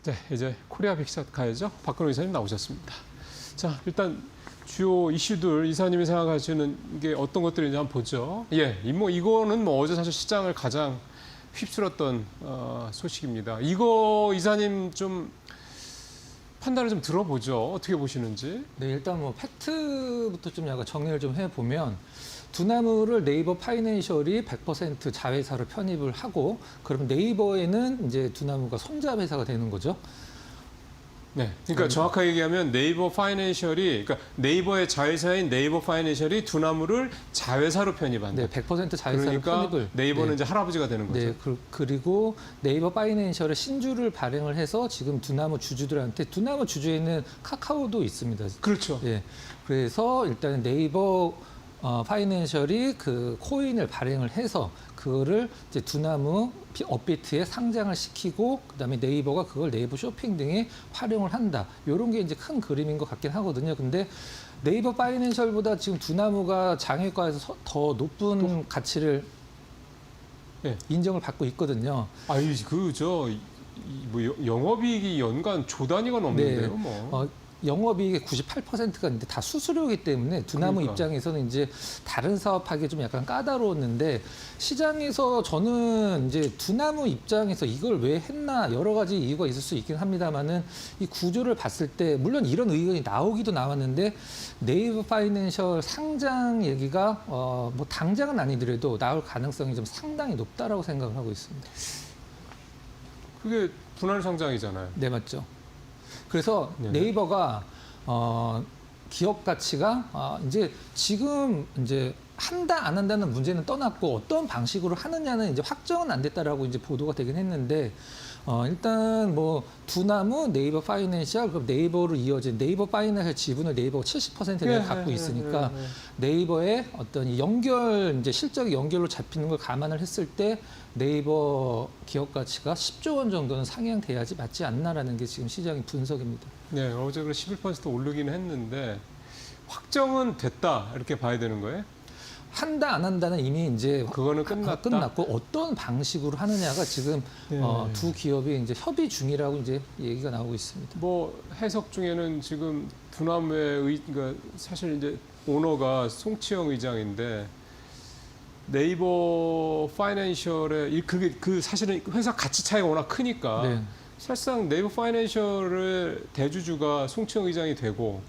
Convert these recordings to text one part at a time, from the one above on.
네, 이제 코리아 빅샷 가야죠. 박근호 이사님 나오셨습니다. 자, 일단 주요 이슈들 이사님이 생각하시는 게 어떤 것들인지 한번 보죠. 예, 이거는 어제 사실 시장을 가장 휩쓸었던 소식입니다. 이거 이사님 좀 판단을 좀 들어보죠. 어떻게 보시는지. 네, 일단 팩트부터 좀 약간 정리를 좀 해보면 두나무를 네이버 파이낸셜이 100% 자회사로 편입을 하고 그럼 네이버에는 이제 두나무가 손자회사가 되는 거죠. 네, 그러니까 정확하게 얘기하면 네이버 파이낸셜이 그러니까 네이버의 자회사인 네이버 파이낸셜이 두나무를 자회사로 편입한다. 네, 100% 자회사로 그러니까 편입을. 네이버는 네. 이제 할아버지가 되는 거죠. 네, 그리고 네이버 파이낸셜의 신주를 발행을 해서 지금 두나무 주주들한테 두나무 주주에는 카카오도 있습니다. 그렇죠. 예, 그래서 일단 네이버 파이낸셜이 그 코인을 발행을 해서 그거를 이제 두나무 업비트에 상장을 시키고 그다음에 네이버가 그걸 네이버 쇼핑 등에 활용을 한다. 이런 게 이제 큰 그림인 것 같긴 하거든요. 근데 네이버 파이낸셜보다 지금 두나무가 장외과에서 더 높은 가치를 예. 인정을 받고 있거든요. 아유, 영업이익이 연간 조 단위가 넘는데요, 네. 뭐. 영업이익의 98%가 이제 다 수수료이기 때문에 두나무 그러니까. 입장에서는 이제 다른 사업하기 좀 약간 까다로웠는데 시장에서 저는 이제 두나무 입장에서 이걸 왜 했나 여러 가지 이유가 있을 수 있긴 합니다만은 이 구조를 봤을 때 물론 이런 의견이 나오기도 나왔는데 네이버 파이낸셜 상장 얘기가 뭐 당장은 아니더라도 나올 가능성이 좀 상당히 높다라고 생각을 하고 있습니다. 그게 분할 상장이잖아요. 네, 맞죠. 그래서 네네. 네이버가 기업 가치가 이제 지금 이제 한다 안 한다는 문제는 떠났고 어떤 방식으로 하느냐는 이제 확정은 안 됐다라고 이제 보도가 되긴 했는데 일단 뭐 두나무 네이버 파이낸셜 그럼 네이버로 이어진 네이버 파이낸셜 지분을 네이버가 70%를 갖고 있으니까 네이버의 어떤 이 연결 이제 실적 연결로 잡히는 걸 감안을 했을 때 네이버 기업 가치가 10조 원 정도는 상향돼야지 맞지 않나라는 게 지금 시장의 분석입니다. 네, 어제 11% 오르긴 했는데 확정은 됐다 이렇게 봐야 되는 거예요? 한다 안 한다는 이미 이제 그거는 끝났다. 끝났고 어떤 방식으로 하느냐가 지금 네. 두 기업이 이제 협의 중이라고 이제 얘기가 나오고 있습니다. 뭐 해석 중에는 지금 두나무의 그러니까 사실 이제 오너가 송치영 의장인데 네이버 파이낸셜의 그게 사실은 회사 가치 차이가 워낙 크니까 네. 사실상 네이버 파이낸셜의 대주주가 송치영 의장이 되고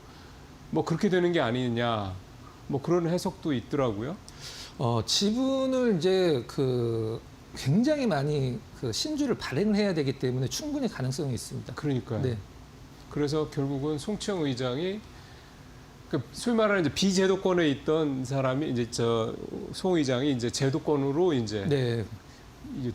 뭐 그렇게 되는 게 아니냐 뭐 그런 해석도 있더라고요. 지분을 이제 굉장히 많이 신주를 발행을 해야 되기 때문에 충분히 가능성이 있습니다. 그러니까요. 네. 그래서 결국은 송치영 의장이 소위 말하는 이제 비제도권에 있던 사람이 이제 송 의장이 이제 제도권으로 이제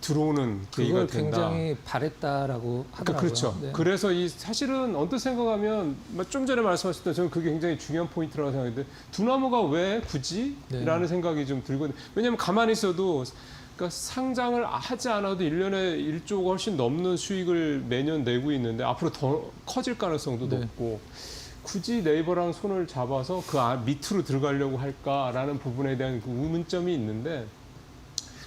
들어오는 계기가 그걸 된다. 굉장히 바랬다라고 하더라고요. 그렇죠. 네. 그래서 사실은 언뜻 생각하면 좀 전에 말씀하셨던 저는 그게 굉장히 중요한 포인트라고 생각했는데 두나무가 왜 굳이? 네. 라는 생각이 좀 들거든요. 왜냐하면 가만히 있어도 그러니까 상장을 하지 않아도 1년에 1조가 훨씬 넘는 수익을 매년 내고 있는데 앞으로 더 커질 가능성도 네. 높고 굳이 네이버랑 손을 잡아서 그 밑으로 들어가려고 할까라는 부분에 대한 그 의문점이 있는데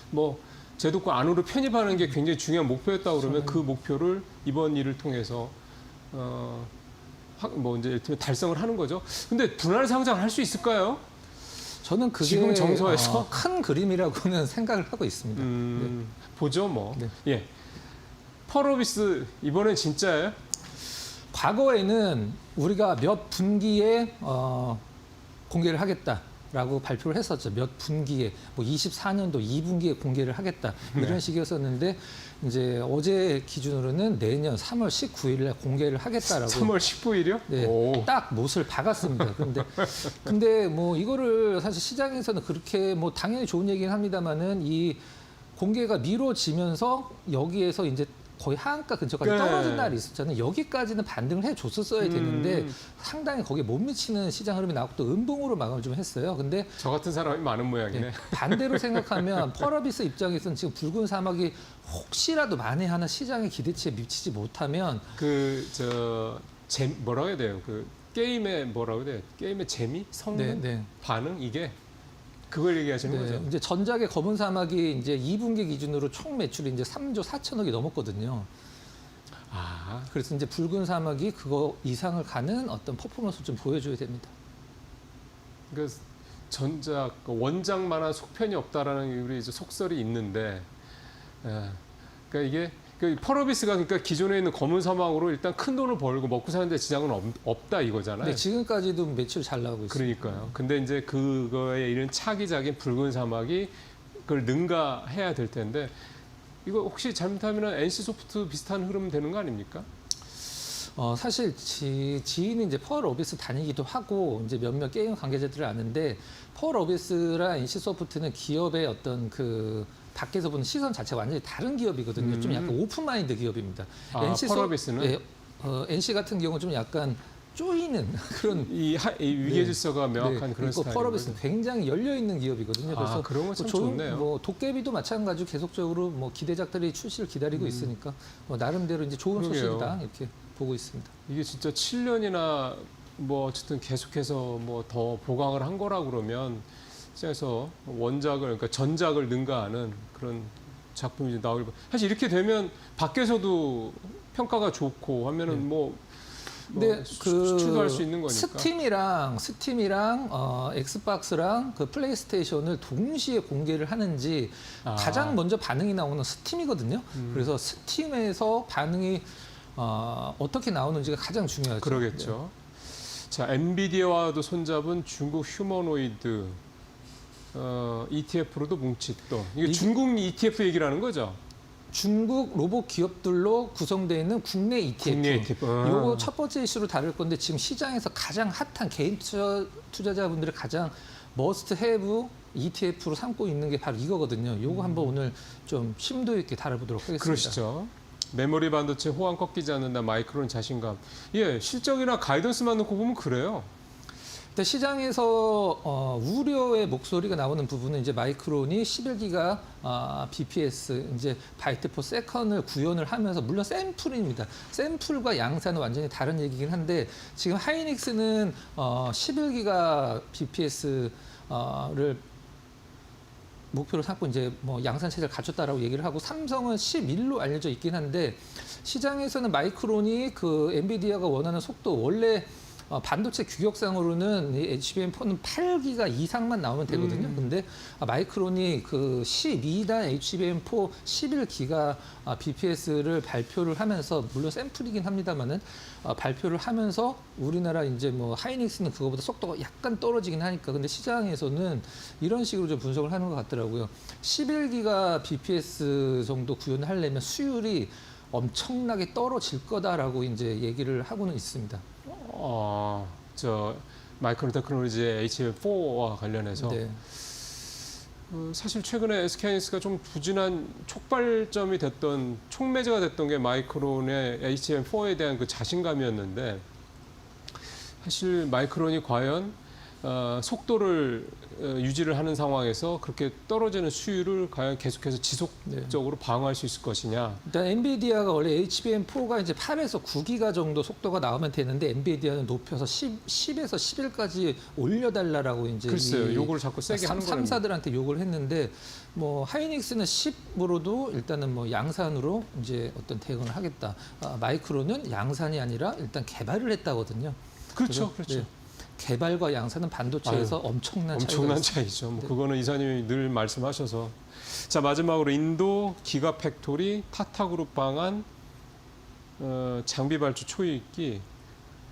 뭐 제도권 안으로 편입하는 게 굉장히 중요한 목표였다 그러면 그 목표를 이번 일을 통해서 뭐 이제 일단 달성을 하는 거죠. 근데 분할 상장을 할 수 있을까요? 저는 그게 지금 정서에서? 큰 그림이라고는 생각을 하고 있습니다. 보죠 뭐. 네. 예. 펄어비스 이번엔 진짜예요? 과거에는 우리가 몇 분기에 공개를 하겠다라고 발표를 했었죠. 몇 분기에 뭐 24년도 2분기에 공개를 하겠다 이런 네. 식이었었는데 이제 어제 기준으로는 내년 3월 19일에 공개를 하겠다라고. 3월 19일이요? 네, 딱 못을 박았습니다. 근데 뭐 이거를 사실 시장에서는 그렇게 뭐 당연히 좋은 얘기긴 합니다만은 이 공개가 미뤄지면서 여기에서 이제 거의 하한가 근처까지 네. 떨어진 날이 있었잖아요. 여기까지는 반등을 해줬었어야 되는데 상당히 거기에 못 미치는 시장 흐름이 나왔고 또 음봉으로 마감을 좀 했어요. 근데 저 같은 사람이 많은 모양이네. 네, 반대로 생각하면 펄어비스 입장에서는 지금 붉은 사막이 혹시라도 만에 하나 시장의 기대치에 미치지 못하면 뭐라고 해야 돼요? 그 게임의 뭐라고 해야 돼요? 게임의 재미, 성능, 반응 이게 그걸 얘기하시는 거죠? 이제 전작의 검은 사막이 이제 2분기 기준으로 총 매출이 이제 3조 4천억이 넘었거든요. 다. 그래서 이제 붉은 사막이 그거 이상을 가는 어떤 퍼포먼스를 좀 보여줘야 됩니다. 그러니까 전작 원작만한 속편이 없다라는 우리 이제 속설이 있는데, 예. 그러니까 이게 그 펄어비스가 그러니까 기존에 있는 검은 사막으로 일단 큰 돈을 벌고 먹고 사는데 지장은 없다 이거잖아요. 네, 지금까지도 매출 잘 나오고 있습니다. 그러니까요. 근데 이제 그거에 이른 차기작인 붉은 사막이 그걸 능가해야 될 텐데 이거 혹시 잘못하면 NC 소프트 비슷한 흐름 되는 거 아닙니까? 사실 지인이 이제 펄 어비스 다니기도 하고 이제 몇몇 게임 관계자들을 아는데 펄 어비스랑 NC 소프트는 기업의 어떤 그 밖에서 보는 시선 자체가 완전히 다른 기업이거든요. 좀 약간 오픈 마인드 기업입니다. 펄 어비스는 네, NC 같은 경우는 좀 약간 쪼이는 그런 이 위계 질서가 명확한 그런 스타일이에요. 펄 어비스는 굉장히 열려 있는 기업이거든요. 그래서 그런 건 참 좋은, 좋네요. 뭐 도깨비도 마찬가지로 계속적으로 뭐 기대작들이 출시를 기다리고 있으니까 나름대로 이제 좋은 그러게요. 소식이다 이렇게 보고 있습니다. 이게 진짜 7년이나 뭐 어쨌든 계속해서 뭐 더 보강을 한 거라 그러면 그래서 원작을 그러니까 전작을 능가하는 그런 작품이 나올 사실 이렇게 되면 밖에서도 평가가 좋고 하면은 근데 수출도 할 수 있는 거니까. 스팀이랑 엑스박스랑 그 플레이스테이션을 동시에 공개를 하는지 가장 먼저 반응이 나오는 스팀이거든요. 그래서 스팀에서 반응이 어떻게 나오는지가 가장 중요하죠. 그러겠죠. 자, 엔비디아와도 손잡은 중국 휴머노이드 ETF로도 뭉칫돈. 이게 중국 ETF 얘기라는 거죠? 중국 로봇 기업들로 구성되어 있는 국내 ETF. 국내 ETF. 요거 첫 번째 이슈로 다룰 건데 지금 시장에서 가장 핫한 개인 투자자분들의 가장 머스트 해브 ETF로 삼고 있는 게 바로 이거거든요. 요거 한번 오늘 좀 심도 있게 다뤄보도록 하겠습니다. 그러시죠. 메모리 반도체 호황 꺾이지 않는다. 마이크론 자신감. 예, 실적이나 가이던스만 놓고 보면 그래요. 근데 시장에서 우려의 목소리가 나오는 부분은 이제 마이크론이 11기가 BPS 이제 바이트 포 세컨을 구현을 하면서 물론 샘플입니다. 샘플과 양산은 완전히 다른 얘기긴 한데 지금 하이닉스는 11기가 BPS를 목표로 삼고 이제 뭐 양산 체제를 갖췄다라고 얘기를 하고 삼성은 11로 알려져 있긴 한데 시장에서는 마이크론이 그 엔비디아가 원하는 속도 원래 반도체 규격상으로는 이 HBM4는 8기가 이상만 나오면 되거든요. 근데 마이크론이 그 12단 HBM4 11기가 BPS를 발표를 하면서 물론 샘플이긴 합니다만은 발표를 하면서 우리나라 이제 뭐 하이닉스는 그거보다 속도가 약간 떨어지긴 하니까 근데 시장에서는 이런 식으로 좀 분석을 하는 것 같더라고요. 11기가 BPS 정도 구현을 하려면 수율이 엄청나게 떨어질 거다라고 이제 얘기를 하고는 있습니다. 저 마이크론 테크놀로지의 HBM4와 관련해서 네. 사실 최근에 SK하이닉스가 좀 부진한 촉발점이 됐던 촉매제가 됐던 게 마이크론의 HBM4에 대한 그 자신감이었는데 사실 마이크론이 과연 속도를 유지를 하는 상황에서 그렇게 떨어지는 수율을 과연 계속해서 지속적으로 방어할 수 있을 것이냐. 일단 엔비디아가 원래 HBM4가 이제 8에서 9기가 정도 속도가 나오면 되는데 엔비디아는 높여서 10에서 11까지 올려달라고 이제 글쎄요. 요거를 자꾸 세게 하는 거예요. 3사들한테 요구를 했는데 뭐 하이닉스는 10으로도 일단은 뭐 양산으로 이제 어떤 대응을 하겠다. 마이크론은 양산이 아니라 일단 개발을 했다거든요. 그렇죠. 네. 개발과 양산은 반도체에서 엄청난 차이죠. 뭐 네. 그거는 이사님이 늘 말씀하셔서. 자, 마지막으로 인도 기가 팩토리 타타그룹 방한 장비 발주 초입기.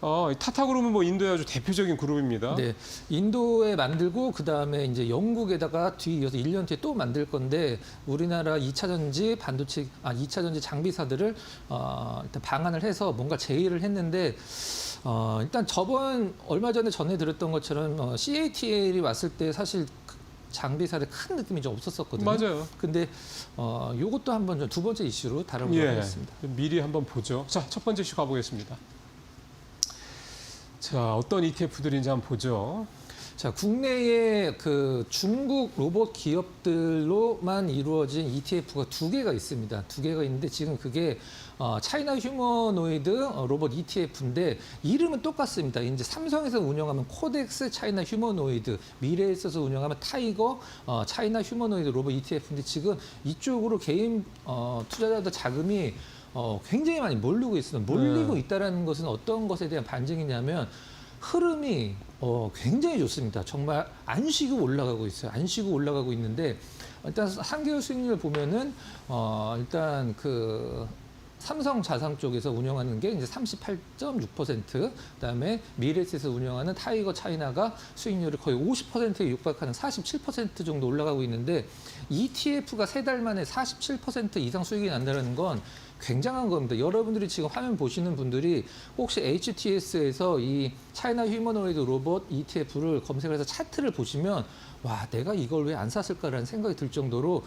타타그룹은 뭐 인도의 아주 대표적인 그룹입니다. 네, 인도에 만들고 그 다음에 이제 영국에다가 뒤이어서 1년 뒤에 또 만들 건데 우리나라 2차 전지 반도체 2차 전지 장비사들을 일단 방한을 해서 뭔가 제의를 했는데 일단 얼마 전에 전해드렸던 것처럼 CATL이 왔을 때 사실 장비사들 큰 느낌이 좀 없었었거든요. 맞아요. 근데 요것도 한번 두 번째 이슈로 다뤄보도록 하겠습니다. 미리 한번 보죠. 자, 첫 번째 이슈 가보겠습니다. 자, 어떤 ETF들인지 한번 보죠. 자, 국내에 그 중국 로봇 기업들로만 이루어진 ETF가 2개가 있습니다. 2개가 있는데 지금 그게 차이나 휴머노이드 로봇 ETF인데 이름은 똑같습니다. 이제 삼성에서 운영하면 코덱스 차이나 휴머노이드, 미래에서 운영하면 타이거 차이나 휴머노이드 로봇 ETF인데 지금 이쪽으로 개인 투자자들 자금이 굉장히 많이 몰리고 있습니다. 몰리고 있다라는 것은 어떤 것에 대한 반증이냐면 흐름이 굉장히 좋습니다. 정말 안 쉬고 올라가고 있어요. 안 쉬고 올라가고 있는데 일단 3개월 수익률 보면은 일단 그 삼성 자산 쪽에서 운영하는 게 이제 38.6%, 그다음에 미래에셋에서 운영하는 타이거 차이나가 수익률이 거의 50%에 육박하는 47% 정도 올라가고 있는데 ETF가 3달 만에 47% 이상 수익이 난다는 건 굉장한 겁니다. 여러분들이 지금 화면 보시는 분들이 혹시 HTS에서 이 차이나 휴머노이드 로봇 ETF를 검색을 해서 차트를 보시면 와, 내가 이걸 왜 안 샀을까라는 생각이 들 정도로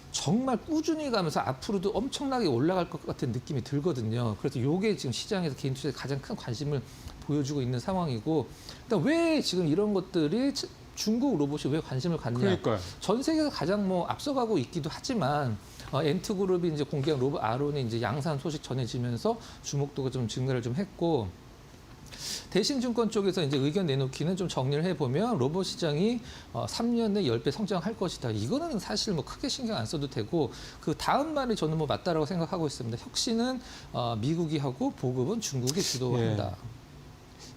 정말 꾸준히 가면서 앞으로도 엄청나게 올라갈 것 같은 느낌이 들거든요. 그래서 이게 지금 시장에서 개인 투자에 가장 큰 관심을 보여주고 있는 상황이고, 그러니까 왜 지금 이런 것들이 중국 로봇이 왜 관심을 갖냐? 그러니까요. 전 세계에서 가장 뭐 앞서가고 있기도 하지만 엔트그룹이 이제 공개한 로봇 아론이 이제 양산 소식 전해지면서 주목도가 좀 증가를 좀 했고. 대신증권 쪽에서 이제 의견 내놓기는 좀 정리를 해보면 로봇 시장이 3년 내 10배 성장할 것이다. 이거는 사실 뭐 크게 신경 안 써도 되고 그 다음 말이 저는 뭐 맞다라고 생각하고 있습니다. 혁신은 미국이 하고 보급은 중국이 주도한다.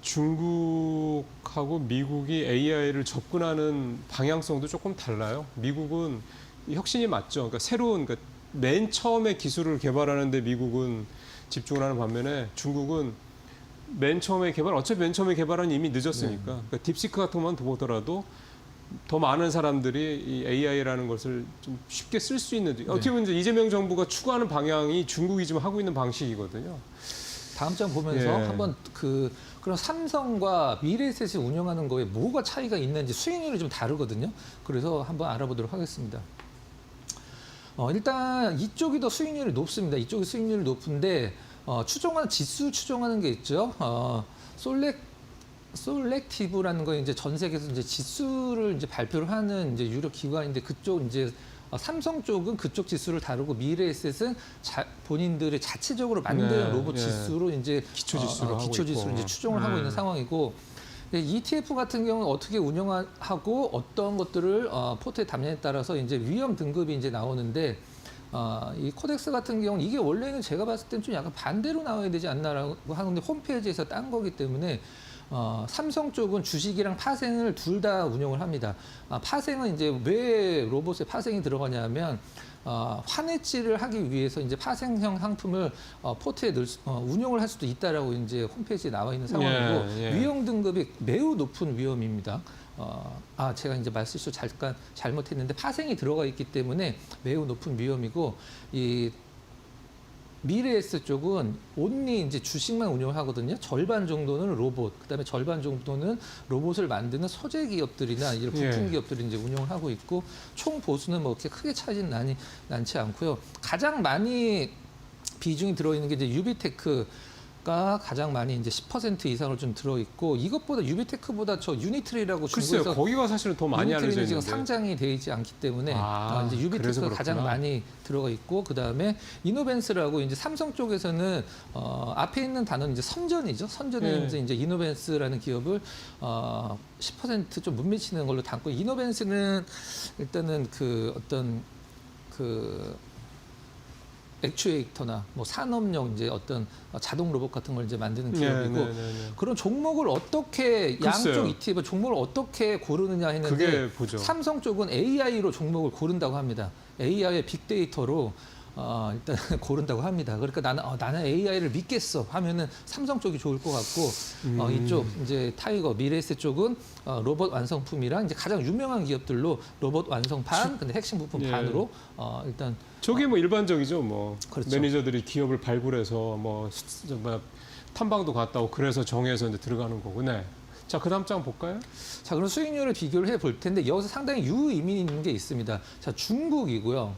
중국하고 미국이 AI를 접근하는 방향성도 조금 달라요. 미국은 혁신이 맞죠. 그러니까 새로운 그러니까 맨 처음에 기술을 개발하는데 미국은 집중을 하는 반면에 중국은 어차피 맨 처음에 개발은 이미 늦었으니까. 그러니까 딥시크 같은 것만 보더라도 더 많은 사람들이 이 AI라는 것을 좀 쉽게 쓸 수 있는, 어떻게 보면 이제 이재명 정부가 추구하는 방향이 중국이 지금 하고 있는 방식이거든요. 다음 장 보면서 한번 그런 삼성과 미래에셋이 운영하는 거에 뭐가 차이가 있는지 수익률이 좀 다르거든요. 그래서 한번 알아보도록 하겠습니다. 일단 이쪽이 더 수익률이 높습니다. 이쪽이 수익률이 높은데 지수 추종하는 게 있죠. 솔렉티브라는 거 이제 전 세계에서 이제 지수를 이제 발표를 하는 이제 유력 기관인데 그쪽 이제 삼성 쪽은 그쪽 지수를 다루고 미래에셋은 본인들이 자체적으로 만든 로봇 지수로 이제 기초 지수로 이제 추종을 하고 있는 상황이고. ETF 같은 경우는 어떻게 운영하고 어떤 것들을 포트에 담냐에 따라서 이제 위험 등급이 이제 나오는데 이 코덱스 같은 경우는 이게 원래는 제가 봤을 땐 좀 약간 반대로 나와야 되지 않나라고 하는데 홈페이지에서 딴 거기 때문에 삼성 쪽은 주식이랑 파생을 둘 다 운영을 합니다. 파생은 이제 왜 로봇에 파생이 들어가냐면 환해지를 하기 위해서 이제 파생형 상품을 포트에 운용을 할 수도 있다라고 이제 홈페이지에 나와 있는 상황이고 위험 등급이 매우 높은 위험입니다. 제가 이제 말실수 잠깐 잘못했는데 파생이 들어가 있기 때문에 매우 높은 위험이고 이 미래에셋 쪽은 온리 이제 주식만 운영을 하거든요. 절반 정도는 로봇, 그다음에 절반 정도는 로봇을 만드는 소재 기업들이나 이런 부품 기업들이 이제 운영을 하고 있고 총 보수는 뭐 그렇게 크게 차지는 않지 않고요. 가장 많이 비중이 들어있는 게 이제 유비테크가 가장 많이 이제 10% 이상을 좀 들어있고 이것보다 유비테크보다 저 유니트리라고 글쎄요, 중국에서 거기가 사실은 더 많이 알려져 있는데 지금 상장이 돼 있지 않기 때문에 이제 유비테크가 가장 많이 들어가 있고 그 다음에 이노벤스라고 이제 삼성 쪽에서는 앞에 있는 단어는 이제 선전이죠. 선전에 이제 이노벤스라는 기업을 10% 좀 못 미치는 걸로 담고 이노벤스는 일단은 그 어떤 그 액추에이터나 뭐 산업용 이제 어떤 자동 로봇 같은 걸 이제 만드는 기업이고 그런 종목을 어떻게 양쪽 ETF 종목을 어떻게 고르느냐 했는데 삼성 쪽은 AI로 종목을 고른다고 합니다. AI의 빅데이터로 일단 고른다고 합니다. 그러니까 나는 AI를 믿겠어 하면은 삼성 쪽이 좋을 것 같고 이쪽 이제 타이거 미래에셋 쪽은 로봇 완성품이랑 이제 가장 유명한 기업들로 로봇 완성판 근데 핵심 부품 반으로 일단 저게 뭐 일반적이죠. 뭐 그렇죠. 매니저들이 기업을 발굴해서 뭐 탐방도 갔다 오고 그래서 정해서 이제 들어가는 거고. 네. 자, 그 다음 장 볼까요? 자, 그럼 수익률을 비교를 해볼 텐데 여기서 상당히 유의미 있는 게 있습니다. 자, 중국이고요.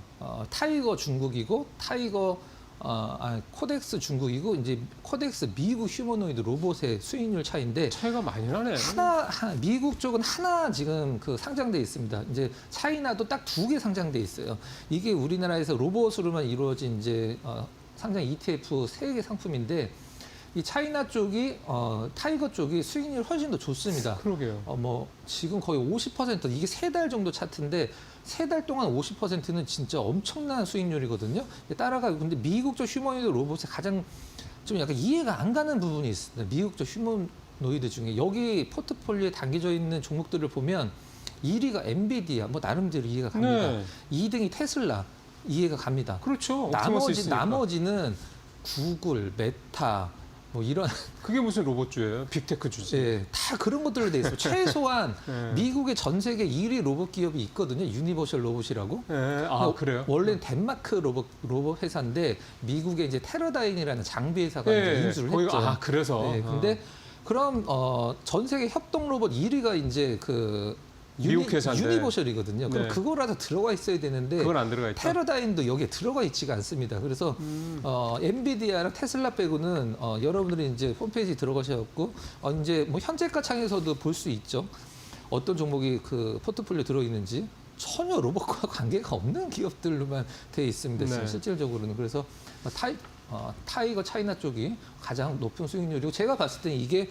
타이거 중국이고 타이거 코덱스 중국이고 이제 코덱스 미국 휴머노이드 로봇의 수익률 차이인데 차이가 많이 나네. 미국 쪽은 하나 지금 그 상장돼 있습니다. 이제 차이나도 딱 2개 상장돼 있어요. 이게 우리나라에서 로봇으로만 이루어진 이제 상장 ETF 3개 상품인데 이 차이나 쪽이 타이거 쪽이 수익률이 훨씬 더 좋습니다. 그러게요. 뭐 지금 거의 50% 이게 3달 정도 차트인데 3달 동안 50%는 진짜 엄청난 수익률이거든요. 따라가고 근데 미국적 휴머노이드 로봇의 가장 좀 약간 이해가 안 가는 부분이 있습니다. 미국적 휴머노이드 중에 여기 포트폴리오에 담겨져 있는 종목들을 보면 1위가 엔비디아, 뭐 나름대로 이해가 갑니다. 네. 2등이 테슬라 이해가 갑니다. 그렇죠. 옵티머스 있으니까. 나머지는 구글, 메타 뭐 이런 그게 무슨 로봇주예요? 빅테크 주지. 예, 다 그런 것들로 돼 있어요. 최소한 네. 미국의 전 세계 1위 로봇 기업이 있거든요. 유니버셜 로봇이라고. 네. 아, 그래요? 원래는 덴마크 로봇 회사인데 미국의 이제 테러다인이라는 장비 회사가 이제 인수를 했죠. 아, 그래서. 네, 근데 그럼 전 세계 협동 로봇 1위가 이제 그 미국 회사인데. 유니버셜이거든요. 그럼 네. 그거라도 들어가 있어야 되는데 그건 안 들어가 있다. 테러다인도 여기에 들어가 있지가 않습니다. 그래서 엔비디아랑 테슬라 빼고는 여러분들이 이제 홈페이지 들어가셔갖고 이제 뭐 현재가 창에서도 볼 수 있죠. 어떤 종목이 그 포트폴리오 들어 있는지 전혀 로봇과 관계가 없는 기업들로만 돼 있습니다. 지금 네. 실질적으로는 그래서 타이거 차이나 쪽이 가장 높은 수익률이고 제가 봤을 때 이게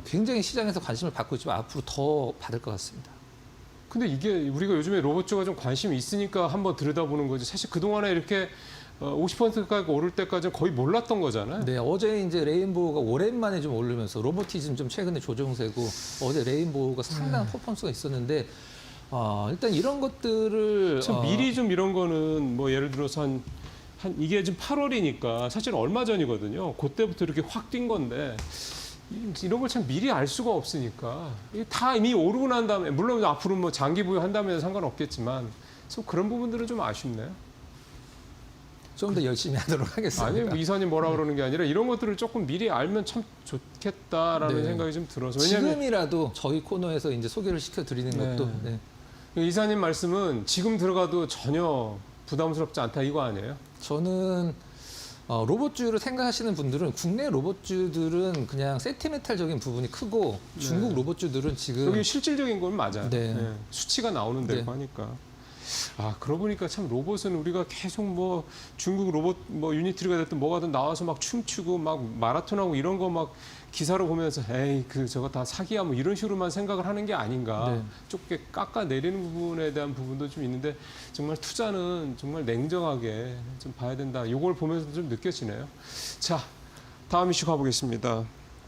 굉장히 시장에서 관심을 받고 있지만 앞으로 더 받을 것 같습니다. 근데 이게 우리가 요즘에 로봇주가 좀 관심이 있으니까 한번 들여다보는 거지. 사실 그동안에 이렇게 50%까지 오를 때까지는 거의 몰랐던 거잖아요. 네, 어제 이제 레인보우가 오랜만에 좀 오르면서 로보티즘 좀 최근에 조정세고 어제 레인보우가 상당한 퍼포먼스가 있었는데 일단 이런 것들을 참 미리 좀 이런 거는 뭐 예를 들어서 한 이게 지금 8월이니까 사실 얼마 전이거든요. 그때부터 이렇게 확 뛴 건데 이런 걸 참 미리 알 수가 없으니까 이게 다 이미 오르고 난 다음에 물론 앞으로 뭐 장기 보유한다면 상관없겠지만 좀 그런 부분들은 좀 아쉽네요. 좀 더 열심히 하도록 하겠습니다. 아니 뭐 이사님 뭐라 그러는 게 아니라 이런 것들을 조금 미리 알면 참 좋겠다라는 네. 생각이 좀 들어서 왜냐하면 지금이라도 저희 코너에서 이제 소개를 시켜드리는 네. 것도 네. 이사님 말씀은 지금 들어가도 전혀 부담스럽지 않다 이거 아니에요? 저는 로봇주를 생각하시는 분들은 국내 로봇주들은 그냥 세티멘탈적인 부분이 크고 중국 로봇주들은 지금 여기 실질적인 건 맞아요. 네. 네. 수치가 나오는 데고 네. 하니까. 아, 그러고 보니까 참 로봇은 우리가 계속 뭐 중국 로봇 뭐 유니트리가 됐든 뭐가든 나와서 막 춤추고 막 마라톤하고 이런 거 막 기사로 보면서 에이 그 저거 다 사기야 뭐 이런 식으로만 생각을 하는 게 아닌가. 네. 좁게 깎아 내리는 부분에 대한 부분도 좀 있는데 정말 투자는 정말 냉정하게 좀 봐야 된다. 이걸 보면서 좀 느껴지네요. 자, 다음 이슈 가보겠습니다.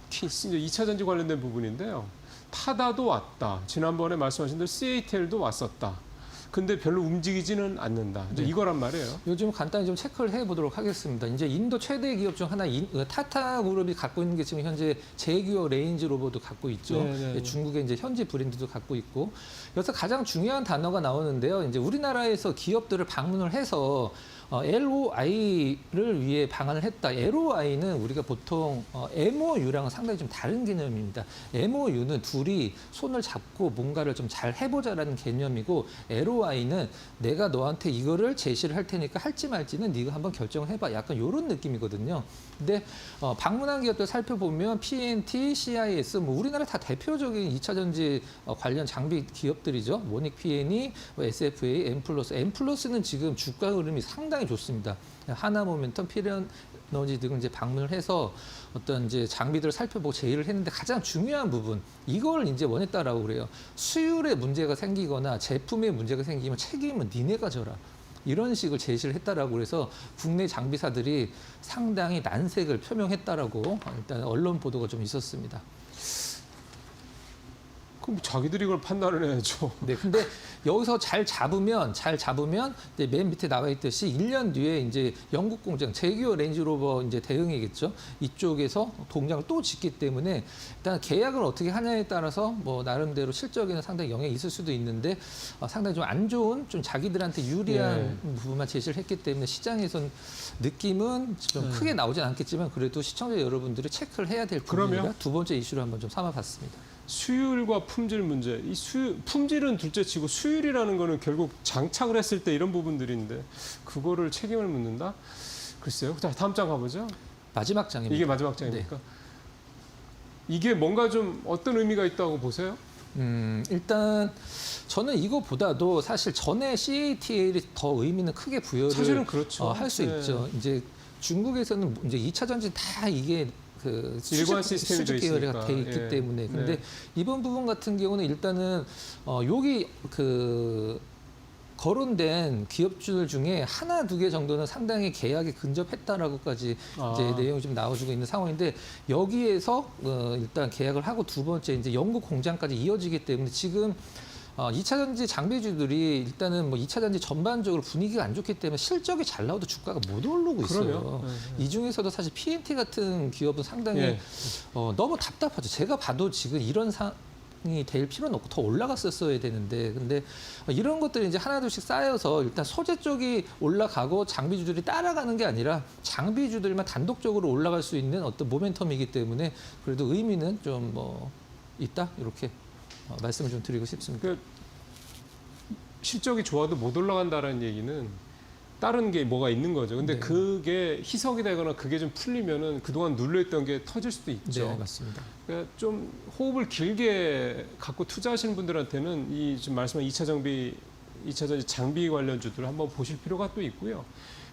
이제 2차 전지 관련된 부분인데요. 타다도 왔다. 지난번에 말씀하신 대로 CATL도 왔었다. 근데 별로 움직이지는 않는다. 이제 네. 이거란 말이에요. 요즘 간단히 좀 체크를 해보도록 하겠습니다. 이제 인도 최대 기업 중 하나 타타 그룹이 갖고 있는 게 지금 현재 제규어 레인지 로버도 갖고 있죠. 네, 네. 중국의 이제 현지 브랜드도 갖고 있고. 여기서 가장 중요한 단어가 나오는데요. 이제 우리나라에서 기업들을 방문을 해서 LOI를 위해 방한을 했다. LOI는 우리가 보통 MOU랑은 상당히 좀 다른 개념입니다. MOU는 둘이 손을 잡고 뭔가를 좀 잘 해보자라는 개념이고 LOI는 내가 너한테 이거를 제시를 할 테니까 할지 말지는 네가 한번 결정을 해봐. 약간 이런 느낌이거든요. 근데 방문한 기업들 살펴보면 PNT, CIS, 뭐 우리나라 다 대표적인 2차 전지 관련 장비 기업들이죠. 모닉 PNE, SFA, M+는 지금 주가 흐름이 상당히 좋습니다. 하나모멘텀, 피레너지 등을 이제 방문을 해서 어떤 이제 장비들을 살펴보고 제의를 했는데 가장 중요한 부분 이걸 이제 원했다라고 그래요. 수율에 문제가 생기거나 제품에 문제가 생기면 책임은 니네가 져라. 이런 식을 제시를 했다라고 그래서 국내 장비사들이 상당히 난색을 표명했다라고 일단 언론 보도가 좀 있었습니다. 그럼 자기들이 이걸 판단을 해야죠. 네, 근데 여기서 잘 잡으면 이제 맨 밑에 나와 있듯이 1년 뒤에 이제 영국 공장 제규어 렌즈로버 이제 대응이겠죠. 이쪽에서 공장을 또 짓기 때문에 일단 계약을 어떻게 하냐에 따라서 뭐 나름대로 실적에는 상당히 영향이 있을 수도 있는데 상당히 좀 안 좋은 좀 자기들한테 유리한 부분만 제시를 했기 때문에 시장에선 느낌은 좀 크게 나오진 않겠지만 그래도 시청자 여러분들이 체크를 해야 될 부분이라 그러면? 두 번째 이슈로 한번 좀 삼아봤습니다. 수율과 품질 문제. 이 품질은 둘째치고 수율이라는 거는 결국 장착을 했을 때 이런 부분들인데 그거를 책임을 묻는다? 글쎄요. 자, 다음 장 가보죠. 마지막 장입니다. 이게 마지막 장이니까. 이게 뭔가 좀 어떤 의미가 있다고 보세요? 일단 저는 이거보다도 사실 전에 CATL이 더 의미는 크게 부여를 사실은 그렇죠. 할 수 네. 있죠. 이제 중국에서는 이제 2차 전지 다 이게 그 일관 시스템이 수직 돼 계열이 돼 있으니까. 있기 예. 때문에 근데 네. 이번 부분 같은 경우는 일단은 여기 그 거론된 기업주들 중에 하나 두 개 정도는 상당히 계약에 근접했다라고까지 이제 내용이 좀 나와주고 있는 상황인데 여기에서 일단 계약을 하고 두 번째 이제 영국 공장까지 이어지기 때문에 지금 2차 전지 장비주들이 일단은 뭐 2차 전지 전반적으로 분위기가 안 좋기 때문에 실적이 잘 나와도 주가가 못 오르고 있어요. 그러네요. 이 중에서도 사실 PMT 같은 기업은 상당히 예. 너무 답답하죠. 제가 봐도 지금 이런 상황이 될 필요는 없고 더 올라갔었어야 되는데 근데 이런 것들이 이제 하나둘씩 쌓여서 일단 소재 쪽이 올라가고 장비주들이 따라가는 게 아니라 장비주들만 단독적으로 올라갈 수 있는 어떤 모멘텀이기 때문에 그래도 의미는 좀 뭐 있다 이렇게 말씀을 좀 드리고 싶습니다. 그 실적이 좋아도 못 올라간다는 얘기는 다른 게 뭐가 있는 거죠. 근데 네. 그게 희석이 되거나 그게 좀 풀리면은 그동안 눌려있던 게 터질 수도 있죠. 네, 맞습니다. 그러니까 좀 호흡을 길게 갖고 투자하시는 분들한테는 이 지금 말씀한 2차 정비, 2차 전지 장비 관련주들을 한번 보실 필요가 또 있고요.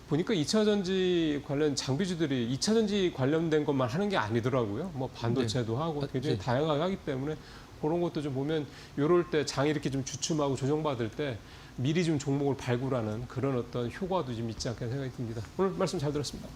보니까 2차 전지 관련 장비주들이 2차 전지 관련된 것만 하는 게 아니더라고요. 뭐 반도체도 하고 굉장히 네. 다양하게 하기 때문에 그런 것도 좀 보면 요럴 때 장이 이렇게 좀 주춤하고 조정받을 때 미리 좀 종목을 발굴하는 그런 어떤 효과도 좀 있지 않겠나 생각이 듭니다. 오늘 말씀 잘 들었습니다.